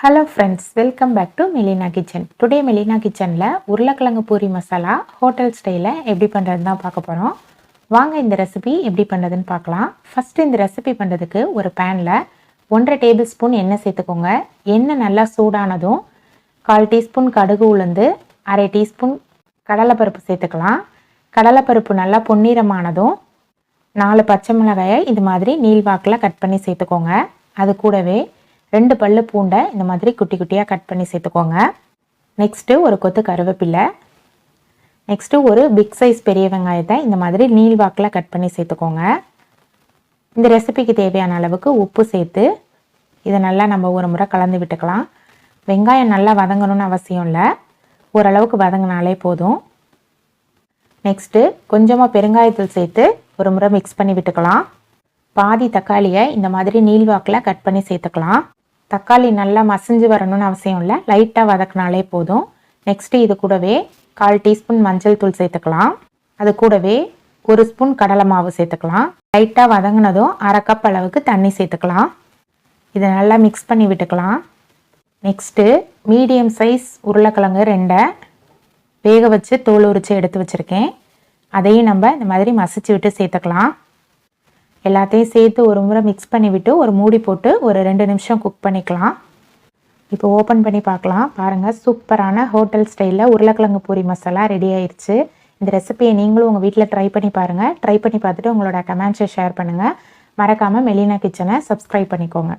Hello friends, welcome back to Melina kitchen. Today Melina கிச்சனில் உருளைக்கிழங்கு puri masala hotel ஸ்டைலில் எப்படி பண்ணுறதுன்னு தான் பார்க்க போகிறோம். வாங்க இந்த ரெசிபி எப்படி பண்ணுறதுன்னு பார்க்கலாம். ஃபஸ்ட்டு இந்த ரெசிபி பண்ணுறதுக்கு ஒரு பேனில் 1.5 டேபிள் ஸ்பூன் எண்ணெய் சேர்த்துக்கோங்க. எண்ணெய் நல்லா சூடானதும் 1/4 டீஸ்பூன் கடுகு உளுந்து, 1/2 டீஸ்பூன் கடலைப்பருப்பு சேர்த்துக்கலாம். கடலைப்பருப்பு நல்லா பொன்னிறமானதும் 4 பச்சை மிளகாயை இது மாதிரி நீள்வாக்கில் கட் பண்ணி சேர்த்துக்கோங்க. அது கூடவே 2 பல்லு பூண்டை இந்த மாதிரி குட்டி குட்டியாக கட் பண்ணி சேர்த்துக்கோங்க. நெக்ஸ்ட்டு ஒரு கொத்து கருவேப்பிலை, நெக்ஸ்ட்டு ஒரு பிக் சைஸ் பெரிய வெங்காயத்தை இந்த மாதிரி நீள்வாக்கில் கட் பண்ணி சேர்த்துக்கோங்க. இந்த ரெசிபிக்கு தேவையான அளவுக்கு உப்பு சேர்த்து இதை நல்லா நம்ம ஒரு முறை கலந்து விட்டுக்கலாம். வெங்காயம் நல்லா வதங்கணும்னு அவசியம் இல்லை, ஓரளவுக்கு வதங்கினாலே போதும். நெக்ஸ்ட்டு கொஞ்சமாக பெருங்காயத்தூள் சேர்த்து ஒரு முறை மிக்ஸ் பண்ணி விட்டுக்கலாம். பாதி தக்காளியை இந்த மாதிரி நீள்வாக்கில் கட் பண்ணி சேர்த்துக்கலாம். தக்காளி நல்லா மசிஞ்சு வரணும்னு அவசியம் இல்லை, லைட்டாக வதக்கினாலே போதும். நெக்ஸ்ட்டு இது கூடவே 1/4 டீஸ்பூன் மஞ்சள் தூள் சேர்த்துக்கலாம். அது கூடவே 1 ஸ்பூன் கடலை மாவு சேர்த்துக்கலாம். லைட்டாக வதங்கினதும் 1/2 கப் அளவுக்கு தண்ணி சேர்த்துக்கலாம். இதை நல்லா மிக்ஸ் பண்ணி விட்டுக்கலாம். நெக்ஸ்ட்டு மீடியம் சைஸ் உருளைக்கிழங்கு 2 வேக வச்சு தோல் உரித்து எடுத்து வச்சுருக்கேன். அதையும் நம்ம இந்த மாதிரி மசிச்சு விட்டு சேர்த்துக்கலாம். எல்லாத்தையும் சேர்த்து ஒரு முறை மிக்ஸ் பண்ணி விட்டு ஒரு மூடி போட்டு ஒரு 2 நிமிஷம் குக் பண்ணிக்கலாம். இப்போ ஓப்பன் பண்ணி பார்க்கலாம். பாருங்கள், சூப்பரான ஹோட்டல் ஸ்டைலில் உருளைக்கிழங்கு பூரி மசாலா ரெடி ஆயிடுச்சு. இந்த ரெசிபியை நீங்களும் உங்கள் வீட்டில் ட்ரை பண்ணி பாருங்கள். ட்ரை பண்ணி பார்த்துட்டு உங்களோட கமெண்ட்ஸை ஷேர் பண்ணுங்கள். மறக்காமல் மெலினா கிச்சனை சப்ஸ்கிரைப் பண்ணிக்கோங்க.